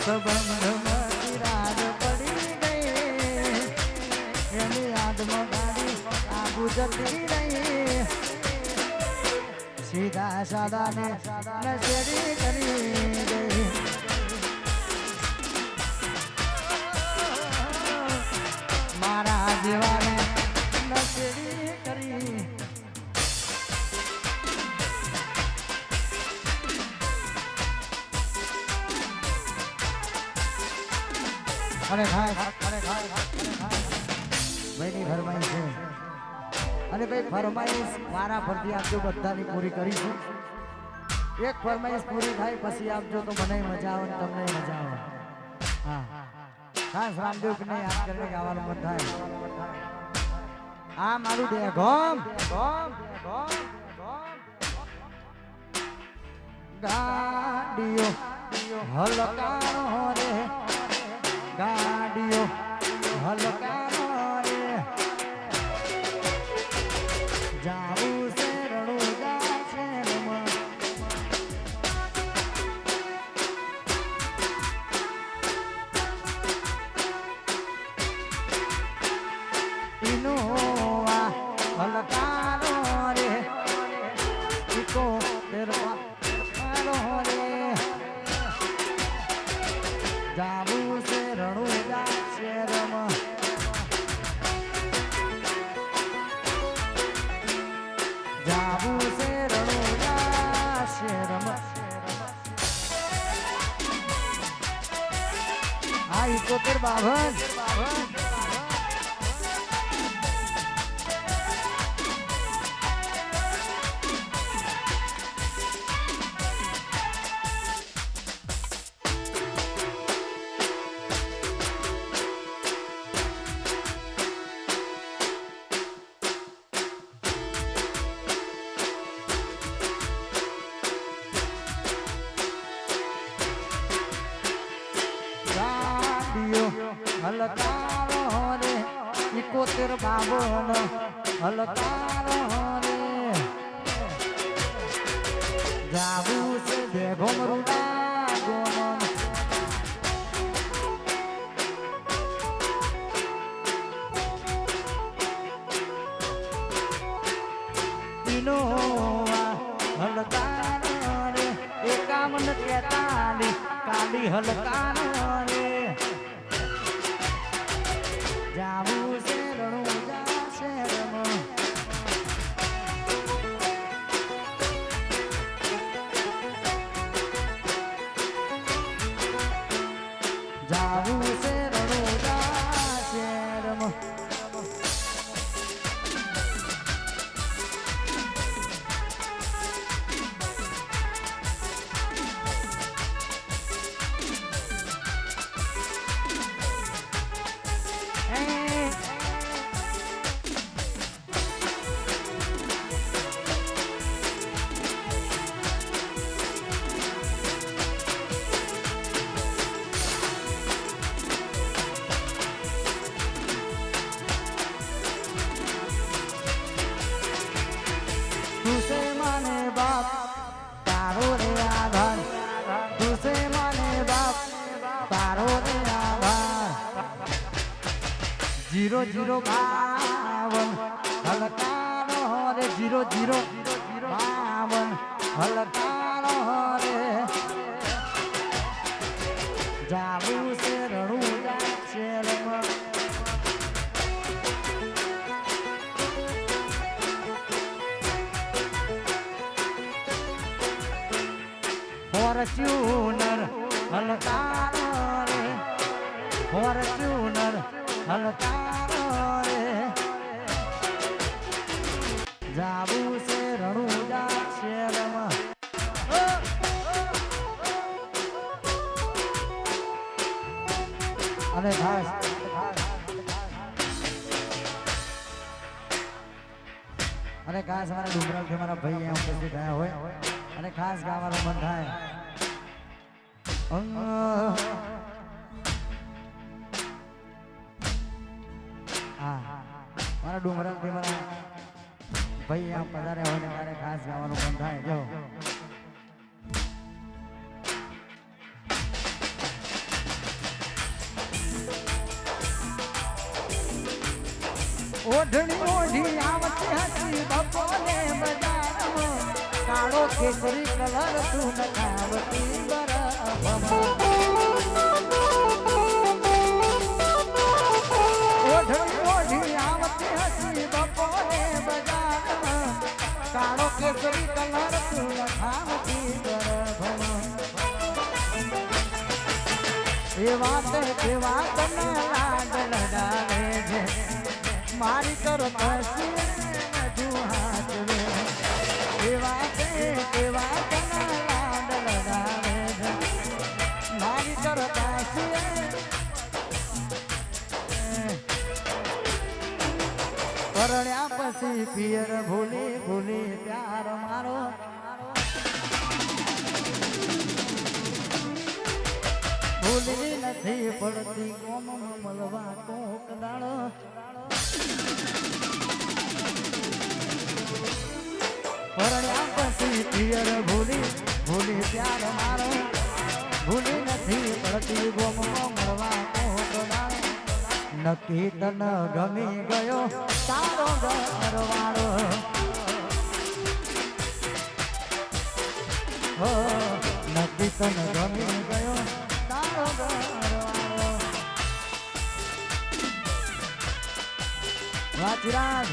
સંબંધમાં રાજ પડી ગઈ એની યાદમાં ગાડી આગુ જતી રહી સીધા સાદાને નશેડી કરી ગઈ મારા જીવાને નશેડી કરી અરે ખાય ભાઈની ફરમાઈશ છે અને ભાઈ ફરમાઈશ મારા ફરતી આપજો બધાની પૂરી કરીશું એક ફરમાઈશ પૂરી થાય પછી આપજો તો મને મજા આવે તમને મજા આવે હા ખાસ રામદેવ ને યાદ કરીને ગાવાનું મન થાય આ મારું દે ગોમ ગાડીઓ હલકાનો રે ગાડીઓ હલકાનો રે જાવું છે રણુજા શહેરમાં ઇનોવા હલકાનો રે ઇકો તેરવા રે જાવું છે રણુજા શહેરમાં જાવું છે રણુજા શહેરમાં આ 7152 હલકારો રે 7152 હલકારો રે જાવું છે ભેગો મરુડા ગોમન ઇનોવા હલકારો રે 5143 કાલી હલકારો રે જાવું છે રણુજા શહેરમાં જાવું છે રણુજા શહેરમાં तुसे माने बाप तारो रे आभार तुसे माने बाप तारो रे आभार 0052 हलकानो रे 0052 हलकानो रे जाવું છે રણુજા શહેરમાં ફોર્ચ્યુનર હલકારો રે ફોર્ચ્યુનર હલકારો રે જાવું છે રણુજા શહેરમાં અને ખાસ મારા ડુંગરાથી મારા ભાઈ અહીંયા ઉપસ્થિત થયા હોય અને ખાસ ગાવાનું મન થાય મારા ડુંગરાથી મારા ભાઈ અહીંયા પધારે હોય ને ત્યારે ખાસ ગાવાનું મન થાય જો ઓઢણી ઓઢી આવતી હતી બપોરે બજારમાં કાળો કેસરી કલર તું નખાવતી બરફમાં ઓઢણી ઓઢી આવતી હતી બપોરે બજારમાં કાળો કેસરી કલર તું નખાવતી બરફમાં એ વાત તને લાડ લડાવે છે મારી કરો પછી હજુ હાથ વે એવા તને લાડ લડાવે છે મારી કરો પછી પરણ્યા પછી પિયર ભૂલી ભૂલી પ્યાર મારો ભૂલી નથી પડતી કોમ મળવા કોક દાડો પરણ્યા પછી પિયર ભૂલી ભૂલી પ્યાર મારો ભૂલી નથી પડતી કોમ મળવા કોક દાડો નક્કી તન ગમી ગયો તારો ઘરવાળો નક્કી તન ગમી ગયો વાચિરાજ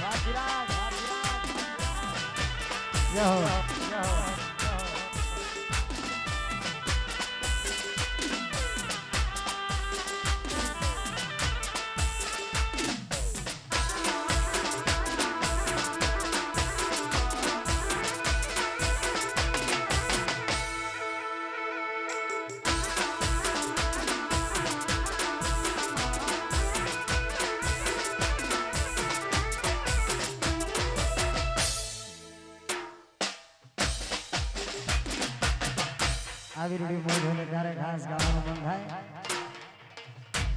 આવી રૂડી મોઢોને ત્યારે ખાસ ગાવાનું મન થાય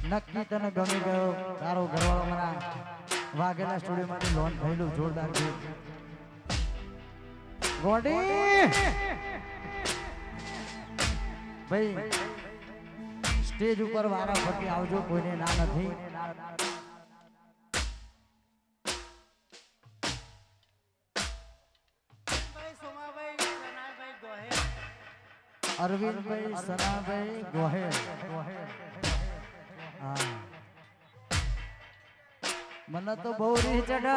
નક્કી તને ગમી ગયો તારો ઘરવાળો મારા વાઘેલા સ્ટુડિયોમાંથી લોન થયેલું જોરદાર ગીત ગોડી ભાઈ સ્ટેજ ઉપર વારા ફરતી આવજો કોઈને ના નથી અરવિંદભાઈ સનાભાઈ ગોહેલ હા મને તો બહુ રી ચઢ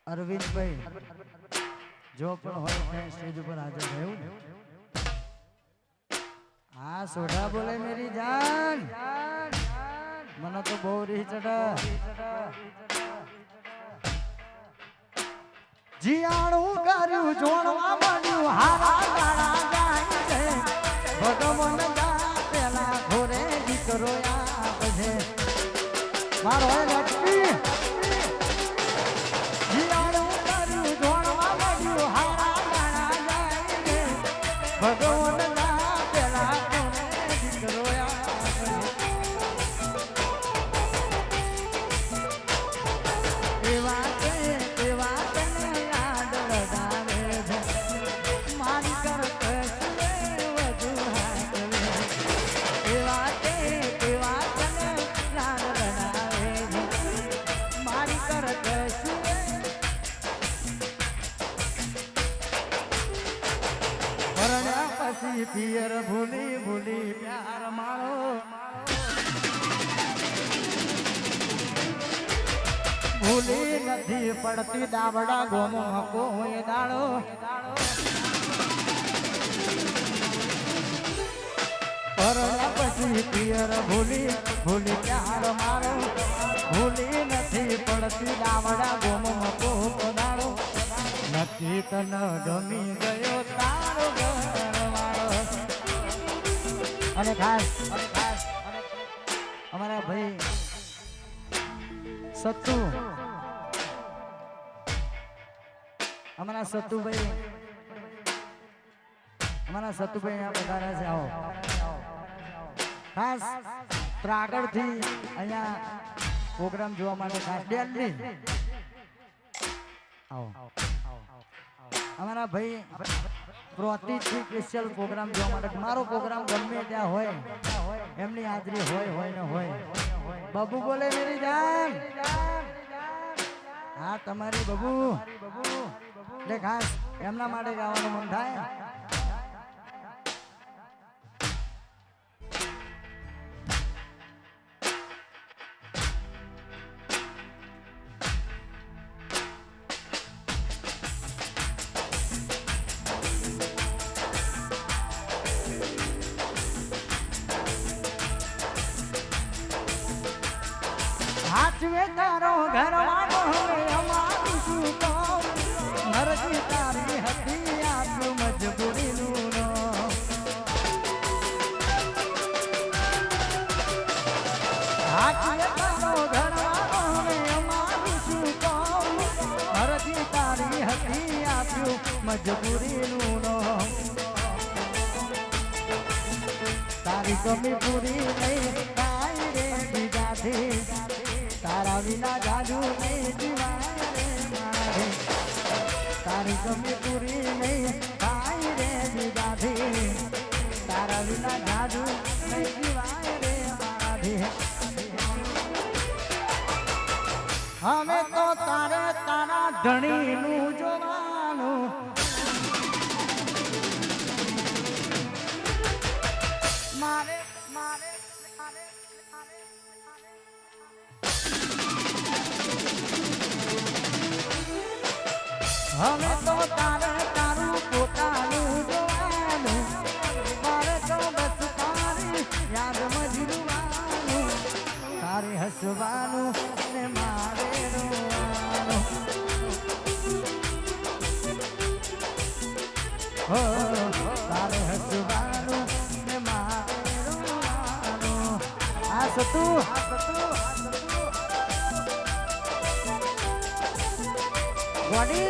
અરવિંદભાઈ જો પણ હોય સ્ટેજ ઉપર હાજર થયું હા સોઢા બોલે મેરી જાન મને તો બહુ રી ચઢ જીયાણું કર્યું જોડવા માંડ્યું હારા ગાળા જાય છે ભગવાન દા પેલા ઘોરે દીકરો આપજે મારો લક્ષ્મી જીયાણું કર્યું જોડવા માંડ્યું હારા ગાળા જાય છે ભગવાન દા પેલા ઘોરે દીકરો આપજે એવા પિયર ભૂલી ભૂલી પ્યાર મારો ભૂલી નથી પડતી દાવડા ગોમો હકો હોય દાડો પરણ્યા પછી પિયર ભૂલી ભૂલી પ્યાર મારો ભૂલી નથી પડતી દાવડા ગોમો હકો હોય દાડો નક્કી તન ગમી ગયો તારો અને ખાસ અમારા ભાઈ સત્તુ અમારા સત્તુભાઈ અહીંયા પધાર્યા છે આવો ખાસ ત્રાગડથી અહીંયા પ્રોગ્રામ જોવા માટે ખાસ દિલ્હી આવો અમારા ભાઈ પ્રોતિથી સ્પેશિયલ પ્રોગ્રામ જોવા માટે મારો પ્રોગ્રામ ગમે ત્યાં હોય એમની હાજરી હોય ને હોય બાબુ બોલે મેરી જાન હા તમારી બાબુ એટલે ખાસ એમના માટે ગાવાનું મન થાય હાચવે તારો ઘરવાળો હવે અમારું શું કહું મરજી તારી હતી આપ્યું મજબૂરીનું હાચવે તારો ઘરવાળો હવે અમારું શું કહું મરજી તારી હતી આપ્યું મજબૂરીનું તારી કમી પૂરી નહીં કાંઈ રે બીજાથી તારા વિના જાદુ નહીં જીવાય રે મારે તારી કમી પૂરી નહીં કાંઈ રે બીજાથી તારા વિના જાદુ નહીં જીવાય રે મારે અમે તો તારે તારા ધણીનું જોવાનું મારે મારે હવે તો તારે તારું પોતાનું જોવાનું મારે તો બસ તારી યાદમાં જીવવાનું તારે હસવાનું ને મારે રોવાનું હો તારે હસવાનું ને મારે રોવાનું આ સતું Wadi,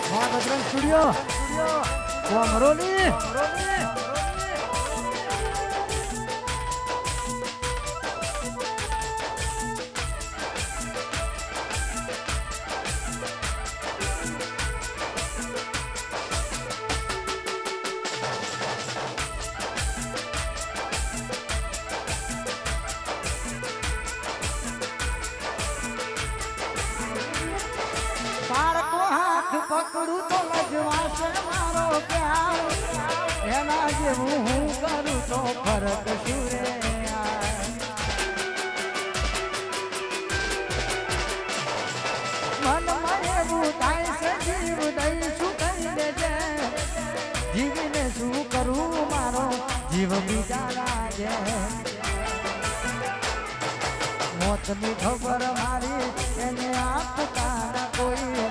Bajrang Studio, Amroli. પકડું તો લજવાશે મારો પ્યાર એના જેવું હું કરું તો ફરક શું રે મનમાં એવું થાય છે જીવ દઈશું કહી દેજે જીવીને શું કરું મારો જીવ બીજા લાગે મોતની ખબર મારી એને આપતા ના કોઈ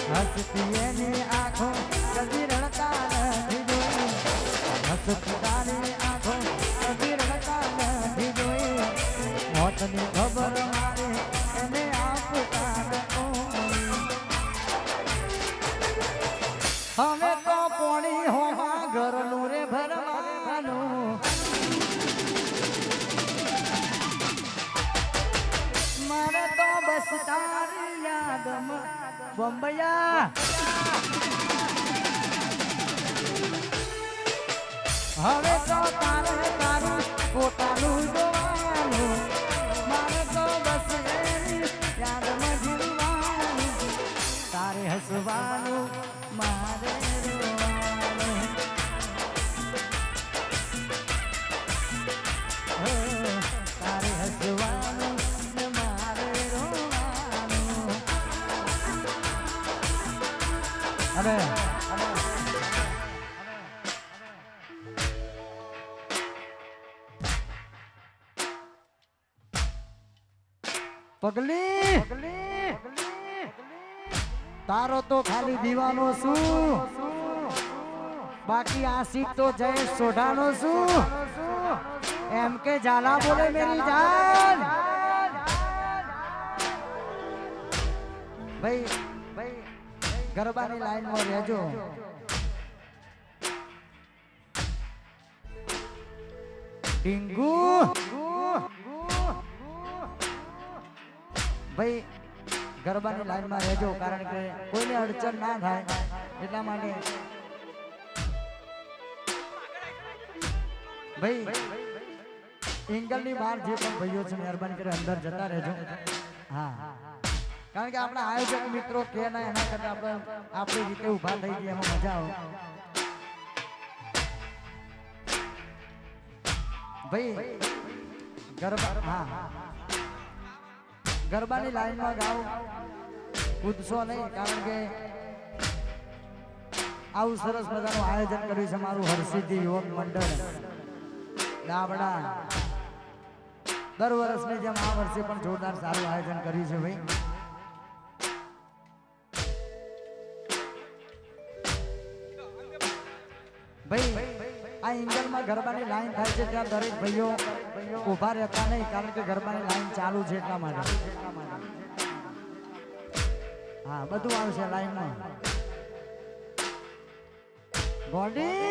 હસતી એની આંખો કદી રડતા નથી જોઈ હસતી તારી આંખો કદી રડતા નથી જોઈ મોતની ખબર મારી એને આપતા ના કોઈ હવે તો પોણી હોવા ઘરનું રે ભરવાનું મારે તો બસ તારી યાદમાં બોમ્બૈયા હવે તો તારે તારું પોતાનું જોવાનું મારે તો બસ એની યાદમાં જીવવાનું તારે હસવાનું મારે રોવાનું તારે હસવાનું અરે પગલી તારો તો ખાલી દીવાનો છું બાકી આશિક તો જયેશ સોઢાનો છું એમ કે ઝાલા બોલે મેરી જાન ભાઈ ગરબાની લાઈનમાં રહેજો ટીંગુ ભાઈ ગરબાની લાઈનમાં રહેજો, કારણ કે કોઈને અડચણ ના થાય એટલા માટે. ભાઈ એંગલની બહાર જે પણ ભાઈઓ છે મહેરબાની કરી અંદર જતા રહેજો. હા, કારણ કે આપણા આયોજક મિત્રો કે ના એના કરતા આપણે આપણી રીતે ઊભા થઈ ગયા એમાં મજા આવે. ભાઈ ગરબા, હા, ગરબાની લાઈનમાં ગાવ, કૂદશો નહીં, કારણ કે આવું સરસ મજાનું આયોજન કર્યું છે મારું હરસિદ્ધિ યુવક મંડળ દાબડા. દર વર્ષની જેમ આ વર્ષે પણ જોરદાર સારું આયોજન કર્યું છે. ભાઈ આ એંગલમાં ગરબાની લાઈન થાય છે ત્યાં દરેક ભાઈઓ ઉભા રહેતા નહીં, કારણ કે ગરબાની લાઈન ચાલુ છે એટલા માટે. હા, બધું આવશે લાઈનમાં. ગોડી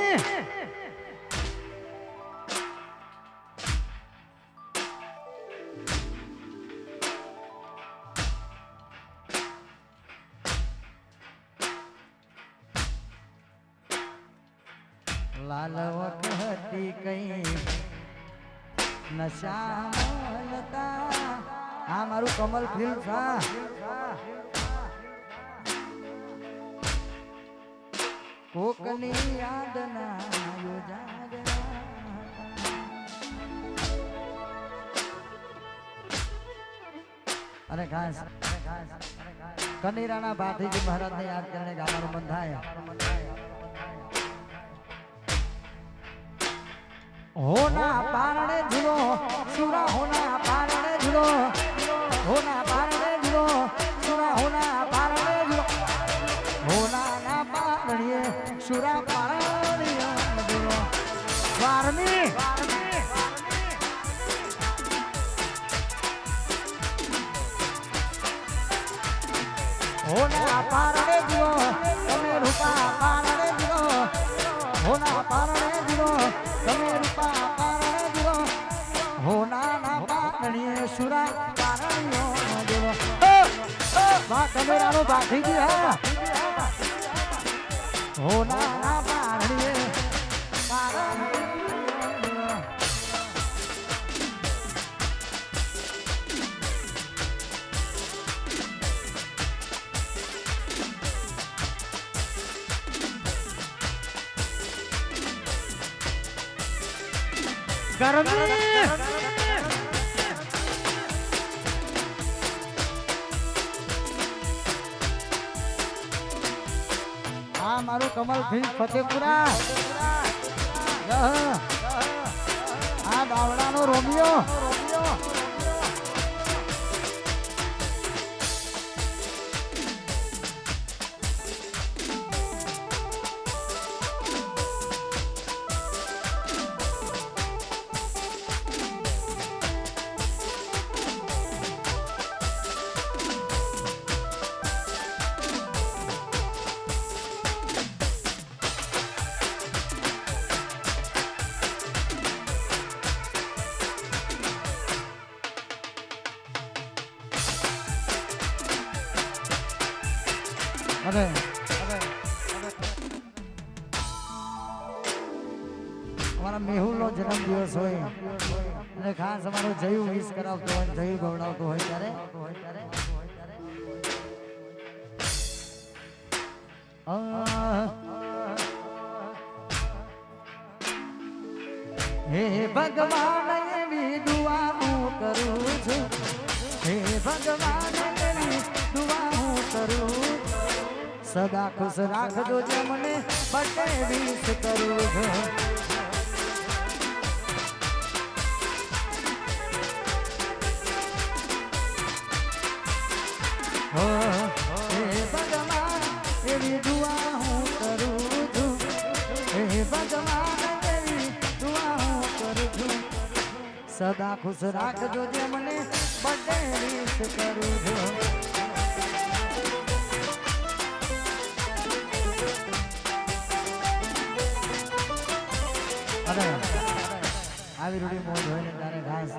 લાલ વખતી કઈ નશામાં લતા. આ મારું કમલ ફિલ્મ છે. કોકની યાદ ના અને ખાસ કનીરાના ભાથીજી મહારાજને યાદ કરીને ગાવાનું બંધાયા. હોના પારણે ઝૂલો સુરા, હોના પારણે ઝૂલો, હોના પારણે ઝૂલો સુરા, હોના પારણે ઝૂલો, હોના ના પારણીએ સુરા પારણીએ ઝૂલો. વારમી હોના પારણે ઝૂલો, તમે રૂપા પારણે ઝૂલો, હોના પારણે ઝૂલો, તમે રૂપા પારણે ઝૂલો, હોના ના પારણીએ સુરા પારણીઓ ઝૂલો. વાહ કમેરાનો ભાથીજી. હા, હોના ના પારણીએ પારણીઓ. ગરમી આ મારું કમલ ફિલ્મ ફતેપુરા. આ દાવડાનો રોમિયો. અરે અમારા મેહુલનો જન્મદિવસ હોય અને ખાસ અમારો જયુ વિશ કરાવતો હોય, જયુ ગવડાવતો હોય ત્યારે હે ભગવાન એવી દુઆ હું કરું છું, હે ભગવાન એવી દુઆ હું કરું, સદા ખુશ રાખજો જે મને બટે વિશ કરું છું. હે ભગવાન એવી દુઆ હું કરું છું, હે ભગવાન એવી દુઆ હું કરું છું, સદા ખુશ રાખજો જે મને બટે વિશ કરું છું. આવી રૂડી મોજ હોય ને ત્યારે ખાસ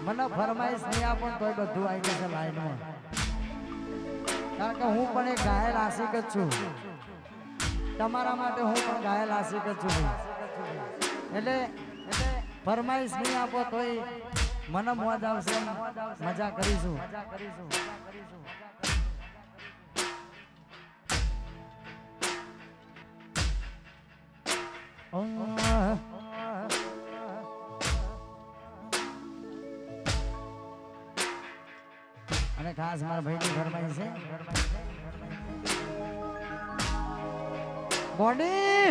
મને ફરમાઈશ નહીં આપો તોય બધું આવી જશે લાઈનમાં. કારણ કે હું પણ એક ઘાયલ આશિક જ છું. તમારા માટે હું પણ ઘાયલ આશિક જ છું. એટલે ફરમાઈશ નહીં આપો તોય મને મોજ આવશે, મજા કરીશું. અને ખાસ મારા ભાઈની ફરમાઈશ છે બોડી.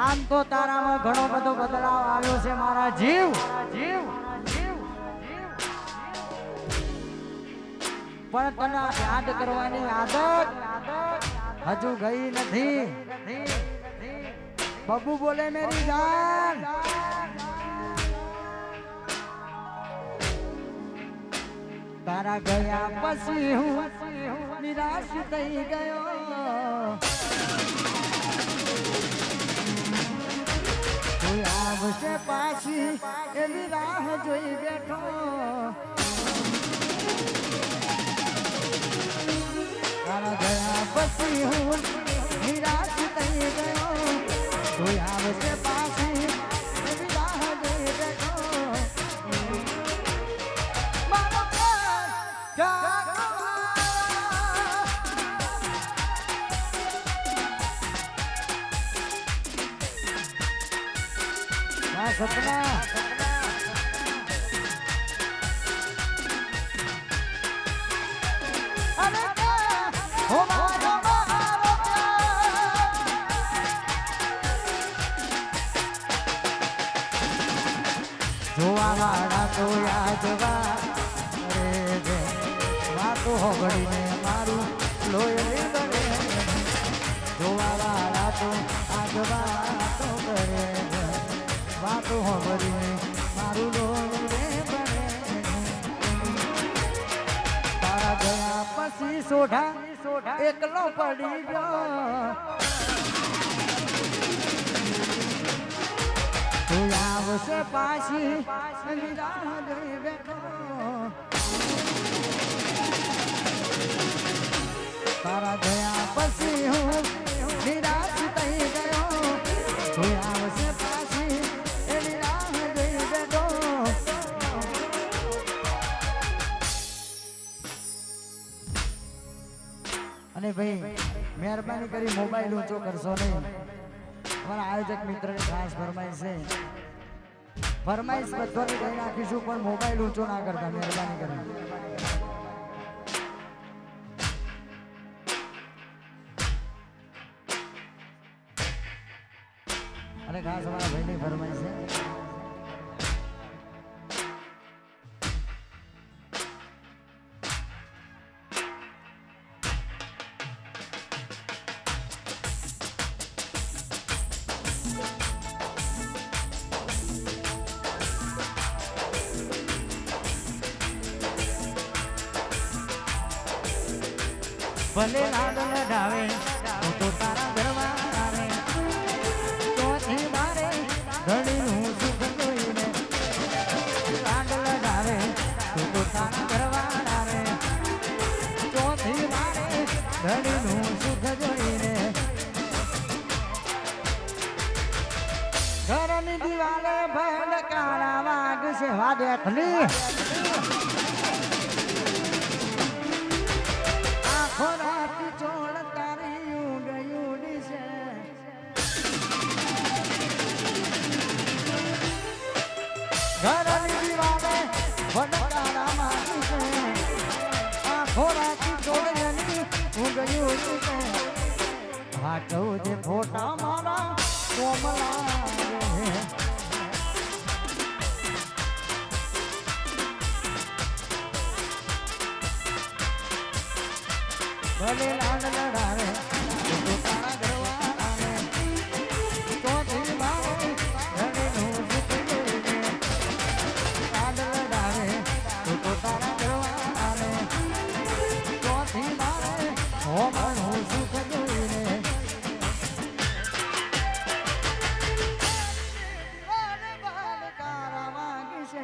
આમ તો તારામાં ઘણો બધો બદલાવ આવ્યો છે મારા જીવ. પણ તને યાદ કરવાની આદત હજુ ગઈ નથી. બબુ બોલે મેરી જાન. તારા ગયા પછી હું નિરાશ થઈ ગયો. તું આવશે પાછી એવી રાહ જોઈ બેઠો. તારા ગયા પછી હું નિરાશ થઈ ગયો. તું આવશે પાછી એવી રાહ જોઈ બેઠો. સપના જોવા વાળા તો યાદવા રે વાતો હોગડીને મારું લોહી કરે. જોવા વાળા તો આગવા તો કરે. વાતો હોગડીને મારું લોહી કરે. તારા ગયા પછી સોઢા એકલો પડી ગયો. તું આવશે પાછી રાહ જોઈ બેઠો. તારા ગયા પછી હું નિરાશ થઈ ગયો. તું આવશે પાછી એની રાહ જોઈ બેઠો. અને ભાઈ મહેરબાની કરી મોબાઈલ ઊંચો કરશો નહીં. અમારા આયોજક મિત્રને ખાસ ફરમાઈશ છે. ફરમાઈશ બધાને કહી નાખીશું પણ મોબાઈલ ઊંચો ના કરતા મહેરબાની કરી. અને ખાસ અમારા ભાઈની ફરમાઈશ છે. ભલે લાડ લડાવે તો તારા ઘરમાં આવે. તોથી મારે ઘડીનું સુખ જોઈને. લાડ લડાવે તો તારા ઘરમાં આવે. તોથી મારે ઘડીનું સુખ જોઈને. ઘરની દિવાલે ભડકારા વાગશે વાદેખલી. ખોરાકી ચોળ તારી ઉડી છે. ઘરની દિવાલે ભડકારા મારી છે. આ ખોરાકી ચોળની ઉડી છે. હા કહું જે ફોટા મારા કોમલા ભલે લાડ લડાવે તો તારા ઘરમાં આવે. તોથી મારે ઘડીનું સુખ જોઈને. લાડ લડાવે તો તારા ઘરમાં આવે. તોથી મારે હોમનું સુખ જોઈને. કારા વાગશે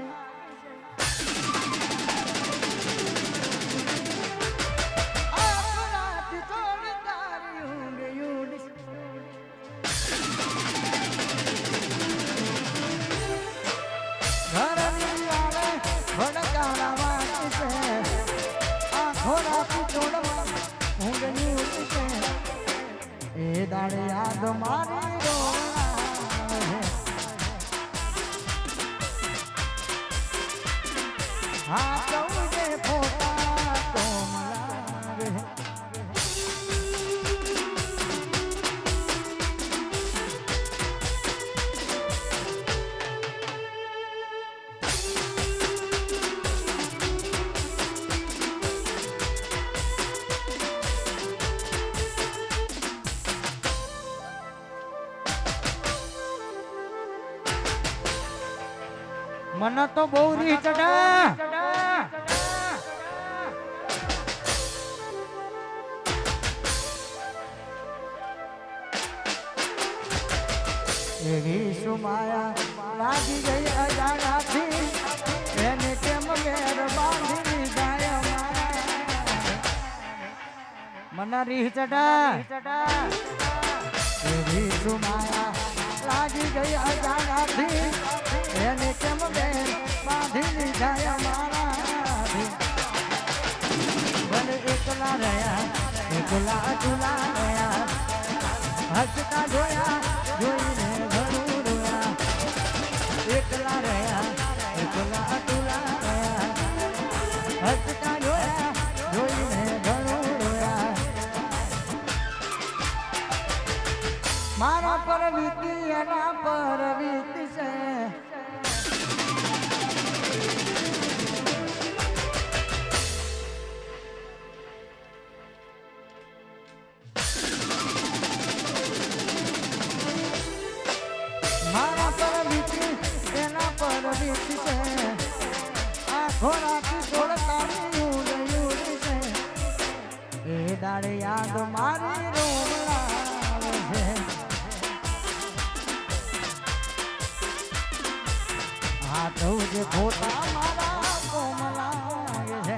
મારી રોવે હા ચૌદે ફોટા કોમલા રે મને તો બહુ રી ચડા એવી સુમાયા લાગી ગઈ અજાણાથી એને કેમ ઘેર બાંધી જાય મને રી ચડા એવી સુમાયા લાગી ગઈ અજાણાથી એને કેમ બેન બાંધી જાય અમારા ભલે એકલા રહ્યા એકલા અતુલા રહ્યા હસતા જોયા જોઈને ઘણું રોયા એકલા રહ્યા એકલા અતુલા રહ્યા હસતા જોયા જોઈને ઘણું રોયા મારા પર વીતી એના પર વીતી છે મારા પર વીતી એના પર વીતી છે આ ખોરાકી છોડતાની ઉડી છે એ દાડે યાદ મારી રોલાવે છે આ તો જે ખોટા મારા કોમલાગે છે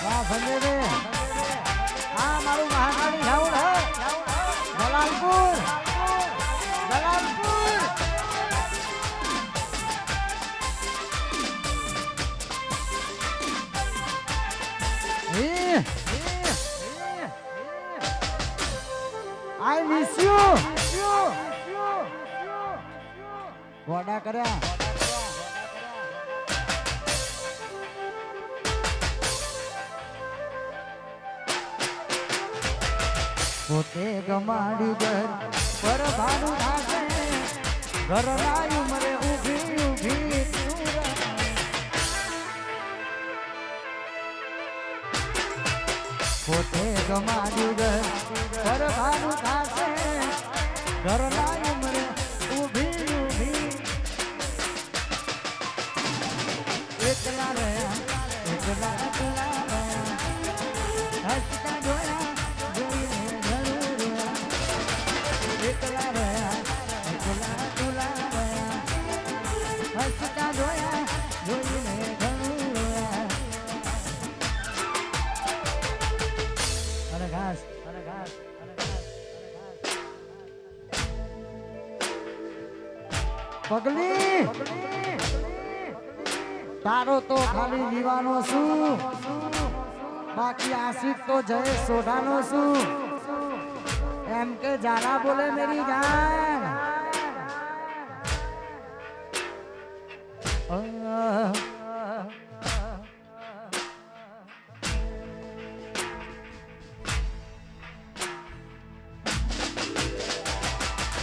વાહ ભલે રે આ મારું મહાકાળી જાઉં હે દલાલપુર દલાલપુર I miss you. ગોડા કર્યા પોતે ગમાડી ઘર પર ભાડું નાખે ઘર લાયું મરે ઊભી ઊભી પોતે ગમાડી ઘર પર ભાડું ખાશે ઘર લાયું મરે ઊભી ઊભી એકલા રહ્યા એકલા એકલા રહ્યા હસતા જોયા જોઈને ઘણું રોયા એકલા રહ્યા એકલા એકલા રહ્યા હસતા જોયા જોઈને ઘણું રોયા અને ઘાસ અને ઘાસ અને ઘાસ પગલી તારો તો ખાલી દીવાનો છું બાકી આશિક તો જયેશ સોઢાનો છું એમ કે જાના બોલે મેરી જાન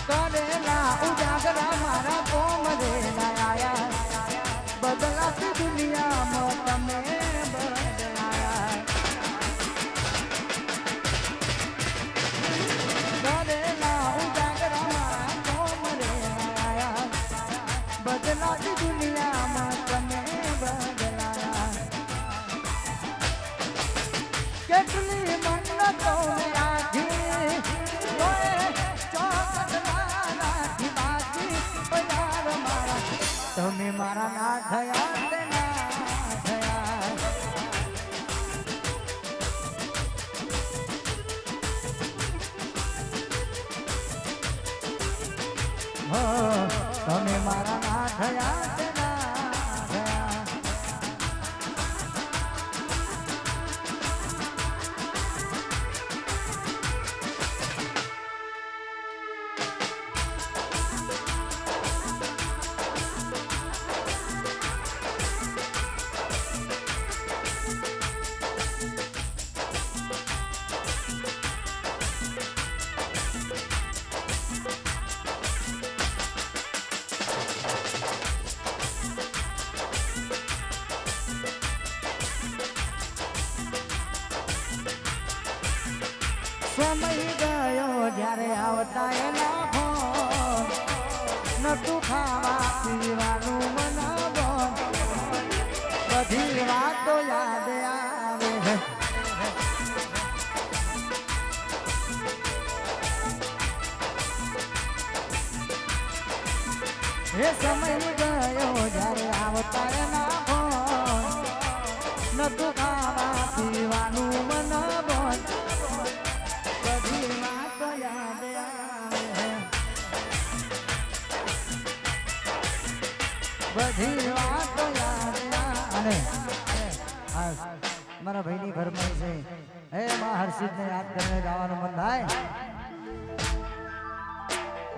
કરેલા ઉજાગરા મારા કોમ રે આયા બદલાતી દુનિયામાં તમે બદલાયા કરેલા ઉજાગરા મારા કોમ રે આયા બદલાતી દુનિયામાં તમે બદલાયા કેટલી મન્નતો આખી તમે મારા ના થયા તે ના થયા તમે મારા ના થયા તે ના થયા સમય ગયો જ્યારે આવતા એના ફોન નતું ખાવા પીવાનું મન બધી વાતો યાદ આવે એ સમય ગયો જ્યારે આવતા એના ફોન નતું ખાવા પીવાનું મન બધી વાતો યાદ આવે બધી વાતો યાદ આવે મારા ભાઈની ફરમાઈ છે હે માં હર્ષિતને યાદ કરીને ગાવાનું મન થાય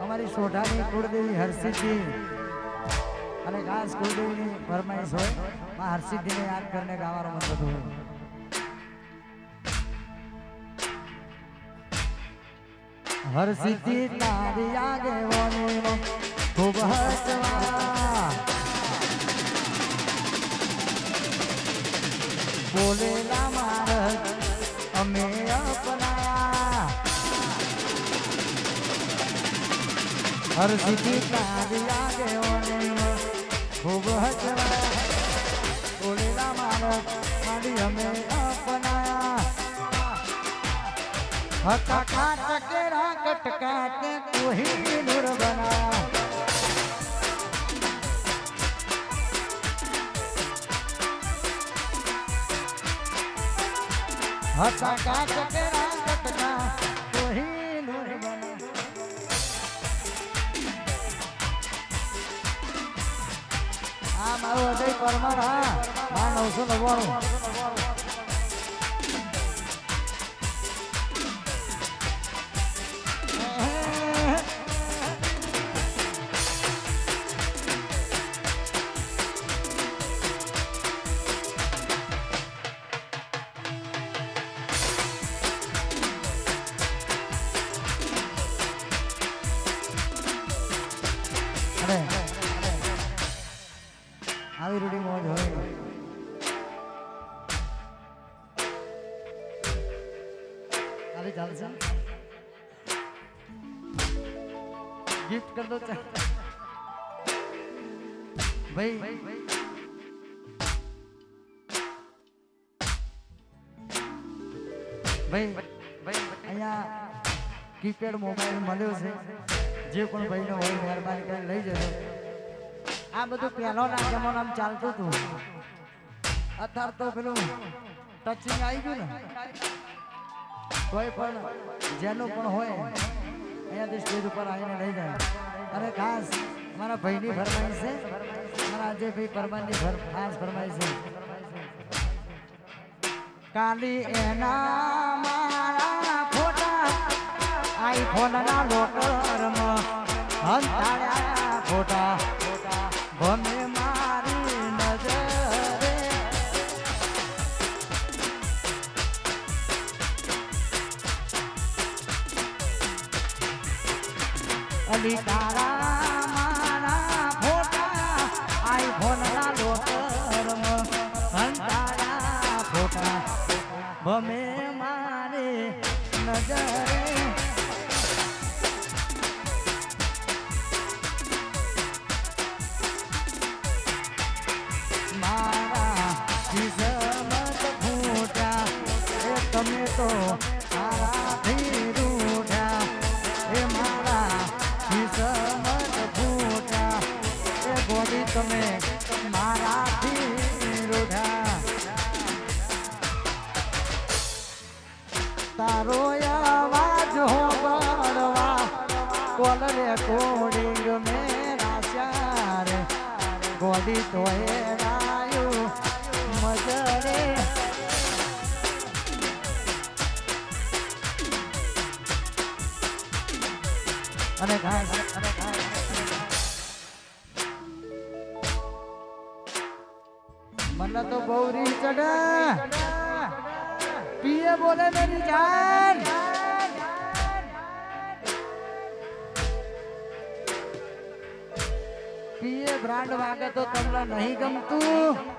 અમારી સોઢાની કુળદેવી હર્ષિતજી અને ખાસ કુળદેવીની ફરમાઈશ હોય માં હર્ષિતજીને યાદ કરીને ગાવાનું મન થતું હોય હર્ષિતજી તારી આગેવાનીનો ખૂબ હસવા બોલેલા મારત અમે અપનાયા હર્ષિતજી તારી આગેવાનીનો ખૂબ હસવા બોલેલા મારત મારી અમે અપનાયા હતા કાટકેરા કટકા કે કોઈ નૂર બના હતા કાટકેરા કટકા કોઈ નૂર બના આ મારું હૃદય પરમાર હા 999 આવી રૂડી મોજ હોય આવી ચાલશે ગિફ્ટ કર દો ભાઈ અહીંયા કીપેડ મોબાઈલ મળ્યો છે જે પણ ભાઈનો હોય મહેરબાની કરીને લઈ જજો આ બધું પહેલાના જમાનામાં ચાલતું હતું અત્યારે તો પેલું ટચિંગ આવી ગયું ને કોઈ પણ જેનું પણ હોય અહીંયાથી સ્ટેજ ઉપર આવીને લઈ જાય અને ખાસ મારા ભાઈની ફરમાઈશ છે મારા અજયભાઈ પરમારની ખાસ ફરમાઈશ છે કાલી એના મારા ફોટા આઈફોનના લોકરમાં હંતાળ્યા ફોટા ભમે મારી નજરે અલી તારા મારા ફોટા આઈફોનના લોકરમાં હંતાળ્યા ફોટા ભમે મારી નજરે તમે તો મારાથી રૂઠ્યા એ મારા કિસ્મત ફૂટ્યા એ ગોડી તમે મારાથી રૂઠ્યા તારો અવાજ હોબળવા કોલ રેકોર્ડિંગ મેરા ચારે ગોડી તો એ રાયું મજરે અને મને તો બહુ રી ચડે પીએ બોલે મેરી જાન પીએ બ્રાન્ડ વાગે તો તમને નહીં ગમતું